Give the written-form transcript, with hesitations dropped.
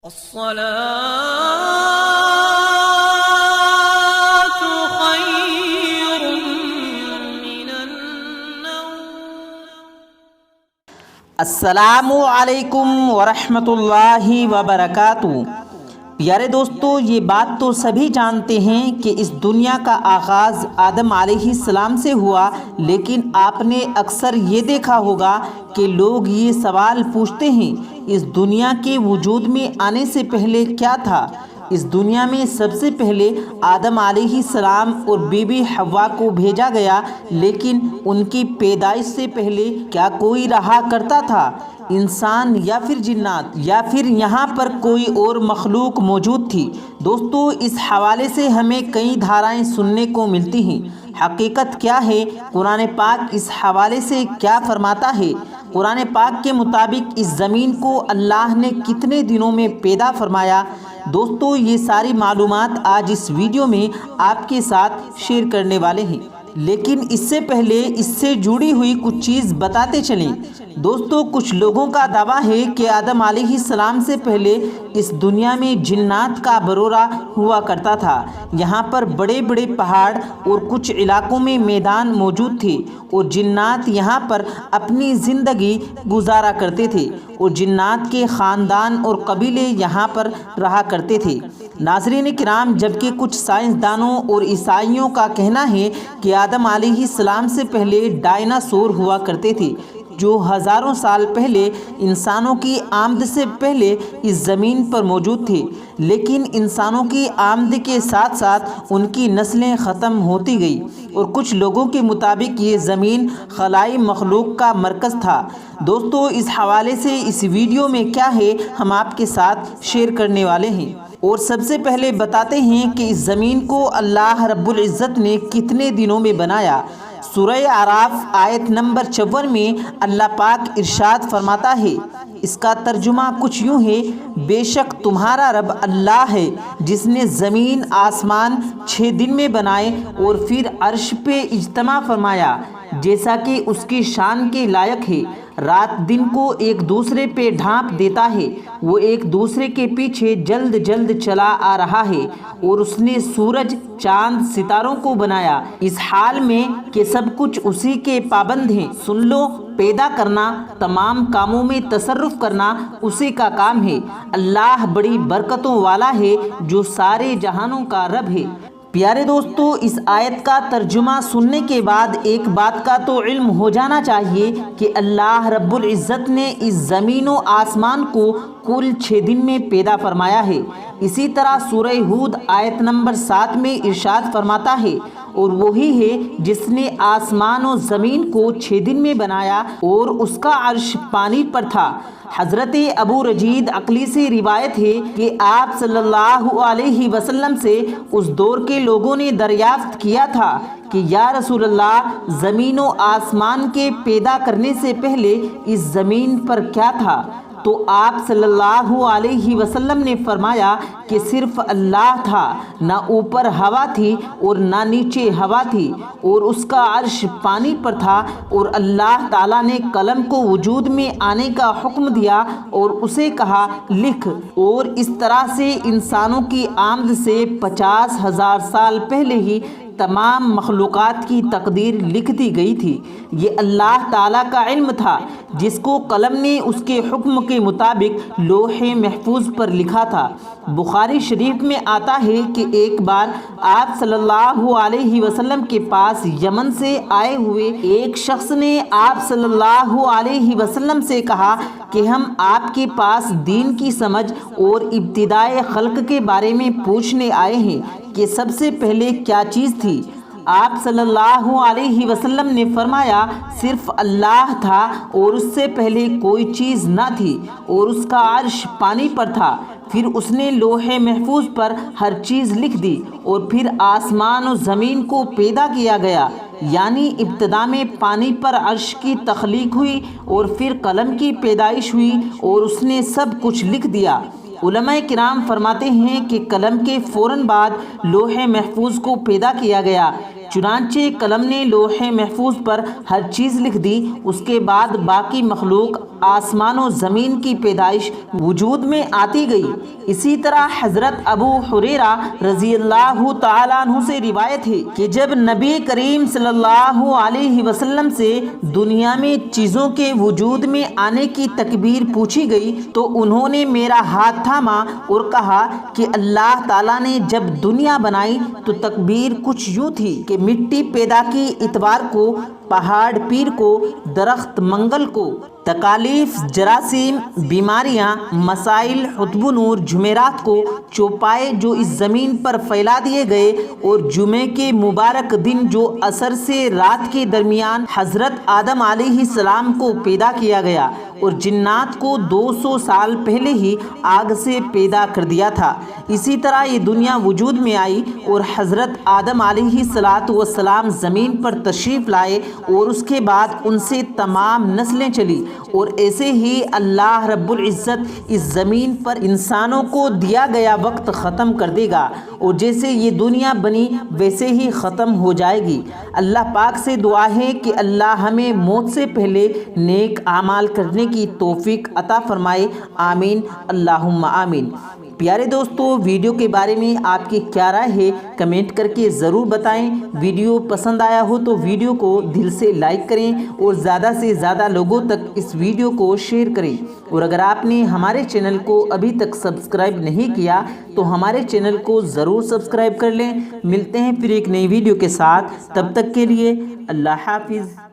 الصلاة خير من النوم۔ السلام علیکم ورحمۃ اللہ وبرکاتہ۔ پیارے دوستو، یہ بات تو سبھی جانتے ہیں کہ اس دنیا کا آغاز آدم علیہ السلام سے ہوا، لیکن آپ نے اکثر یہ دیکھا ہوگا کہ لوگ یہ سوال پوچھتے ہیں، اس دنیا کے وجود میں آنے سے پہلے کیا تھا؟ اس دنیا میں سب سے پہلے آدم علیہ السلام اور بی بی حوا کو بھیجا گیا، لیکن ان کی پیدائش سے پہلے کیا کوئی رہا کرتا تھا؟ انسان یا پھر جنات، یا پھر یہاں پر کوئی اور مخلوق موجود تھی؟ دوستو، اس حوالے سے ہمیں کئی دھارائیں سننے کو ملتی ہیں۔ حقیقت کیا ہے؟ قرآن پاک اس حوالے سے کیا فرماتا ہے؟ قرآن پاک کے مطابق اس زمین کو اللہ نے کتنے دنوں میں پیدا فرمایا؟ دوستو، یہ ساری معلومات آج اس ویڈیو میں آپ کے ساتھ شیئر کرنے والے ہیں، لیکن اس سے پہلے اس سے جڑی ہوئی کچھ چیز بتاتے چلیں۔ دوستو، کچھ لوگوں کا دعویٰ ہے کہ آدم علیہ السلام سے پہلے اس دنیا میں جنات کا برورہ ہوا کرتا تھا۔ یہاں پر بڑے بڑے پہاڑ اور کچھ علاقوں میں میدان موجود تھے، اور جنات یہاں پر اپنی زندگی گزارا کرتے تھے، اور جنات کے خاندان اور قبیلے یہاں پر رہا کرتے تھے۔ ناظرین کرام، جبکہ کچھ سائنسدانوں اور عیسائیوں کا کہنا ہے کہ آدم علیہ السلام سے پہلے ڈائناسور ہوا کرتے تھے، جو ہزاروں سال پہلے انسانوں کی آمد سے پہلے اس زمین پر موجود تھے، لیکن انسانوں کی آمد کے ساتھ ساتھ ان کی نسلیں ختم ہوتی گئی، اور کچھ لوگوں کے مطابق یہ زمین خلائی مخلوق کا مرکز تھا۔ دوستو، اس حوالے سے اس ویڈیو میں کیا ہے ہم آپ کے ساتھ شیئر کرنے والے ہیں، اور سب سے پہلے بتاتے ہیں کہ اس زمین کو اللہ رب العزت نے کتنے دنوں میں بنایا۔ سورہ اعراف آیت نمبر 54 میں اللہ پاک ارشاد فرماتا ہے، اس کا ترجمہ کچھ یوں ہے: بے شک تمہارا رب اللہ ہے جس نے زمین آسمان 6 دن میں بنائے اور پھر عرش پہ اجتماع فرمایا، جیسا کہ اس کی شان کے لائق ہے۔ رات دن کو ایک دوسرے پہ ڈھانپ دیتا ہے، وہ ایک دوسرے کے پیچھے جلد جلد چلا آ رہا ہے، اور اس نے سورج، چاند، ستاروں کو بنایا، اس حال میں کہ سب کچھ اسی کے پابند ہیں۔ سن لو، پیدا کرنا، تمام کاموں میں تصرف کرنا اسی کا کام ہے۔ اللہ بڑی برکتوں والا ہے جو سارے جہانوں کا رب ہے۔ پیارے دوستو، اس آیت کا ترجمہ سننے کے بعد ایک بات کا تو علم ہو جانا چاہیے کہ اللہ رب العزت نے اس زمین و آسمان کو کل 6 دن میں پیدا فرمایا ہے۔ اسی طرح سورہ ہود آیت نمبر 7 میں ارشاد فرماتا ہے، اور وہی ہے جس نے آسمان و زمین کو 6 دن میں بنایا، اور اس کا عرش پانی پر تھا۔ حضرت ابو رجید عقلی سے روایت ہے کہ آپ صلی اللہ علیہ وسلم سے اس دور کے لوگوں نے دریافت کیا تھا کہ یا رسول اللہ، زمین و آسمان کے پیدا کرنے سے پہلے اس زمین پر کیا تھا؟ تو آپ صلی اللہ علیہ وسلم نے فرمایا کہ صرف اللہ تھا، نہ اوپر ہوا تھی اور نہ نیچے ہوا تھی، اور اس کا عرش پانی پر تھا، اور اللہ تعالیٰ نے قلم کو وجود میں آنے کا حکم دیا اور اسے کہا لکھ، اور اس طرح سے انسانوں کی آمد سے 50,000 سال پہلے ہی تمام مخلوقات کی تقدیر لکھ دی گئی تھی۔ یہ اللہ تعالیٰ کا علم تھا جس کو قلم نے اس کے حکم کے مطابق لوح محفوظ پر لکھا تھا۔ بخاری شریف میں آتا ہے کہ ایک بار آپ صلی اللہ علیہ وسلم کے پاس یمن سے آئے ہوئے ایک شخص نے آپ صلی اللہ علیہ وسلم سے کہا کہ ہم آپ کے پاس دین کی سمجھ اور ابتدائے خلق کے بارے میں پوچھنے آئے ہیں کہ سب سے پہلے کیا چیز تھی؟ آپ صلی اللہ علیہ وسلم نے فرمایا صرف اللہ تھا، اور اس سے پہلے کوئی چیز نہ تھی، اور اس کا عرش پانی پر تھا۔ پھر اس نے لوح محفوظ پر ہر چیز لکھ دی، اور پھر آسمان و زمین کو پیدا کیا گیا، یعنی ابتدا میں پانی پر عرش کی تخلیق ہوئی، اور پھر قلم کی پیدائش ہوئی، اور اس نے سب کچھ لکھ دیا۔ علماء کرام فرماتے ہیں کہ قلم کے فوراً بعد لوح محفوظ کو پیدا کیا گیا، چنانچہ قلم نے لوح محفوظ پر ہر چیز لکھ دی۔ اس کے بعد باقی مخلوق، آسمان و زمین کی پیدائش وجود میں آتی گئی۔ اسی طرح حضرت ابو ہریرہ رضی اللہ تعالیٰ عنہ سے روایت ہے کہ جب نبی کریم صلی اللہ علیہ وسلم سے دنیا میں چیزوں کے وجود میں آنے کی تکبیر پوچھی گئی تو انہوں نے میرا ہاتھ تھاما اور کہا کہ اللہ تعالیٰ نے جب دنیا بنائی تو تکبیر کچھ یوں تھی کہ مٹی پیدا کی اتوار کو، پہاڑ پیر کو، درخت منگل کو، تکالیف، جراثیم، بیماریاں، مسائل، حتب نور، جمعرات کو، چوپائے جو اس زمین پر پھیلا دیے گئے، اور جمعے کے مبارک دن جو عصر سے رات کے درمیان حضرت آدم علیہ السلام کو پیدا کیا گیا، اور جنات کو 200 سال پہلے ہی آگ سے پیدا کر دیا تھا۔ اسی طرح یہ دنیا وجود میں آئی اور حضرت آدم علیہ السلام زمین پر تشریف لائے، اور اس کے بعد ان سے تمام نسلیں چلی، اور ایسے ہی اللہ رب العزت اس زمین پر انسانوں کو دیا گیا وقت ختم کر دے گا، اور جیسے یہ دنیا بنی ویسے ہی ختم ہو جائے گی۔ اللہ پاک سے دعا ہے کہ اللہ ہمیں موت سے پہلے نیک اعمال کرنے کی توفیق عطا فرمائے، آمین اللہم آمین۔ پیارے دوستو، ویڈیو کے بارے میں آپ کی کیا رائے ہے کمنٹ کر کے ضرور بتائیں۔ ویڈیو پسند آیا ہو تو ویڈیو کو دل سے لائک کریں اور زیادہ سے زیادہ لوگوں تک اس ویڈیو کو شیئر کریں، اور اگر آپ نے ہمارے چینل کو ابھی تک سبسکرائب نہیں کیا تو ہمارے چینل کو ضرور سبسکرائب کر لیں۔ ملتے ہیں پھر ایک نئی ویڈیو کے ساتھ، تب تک کے لیے اللہ حافظ۔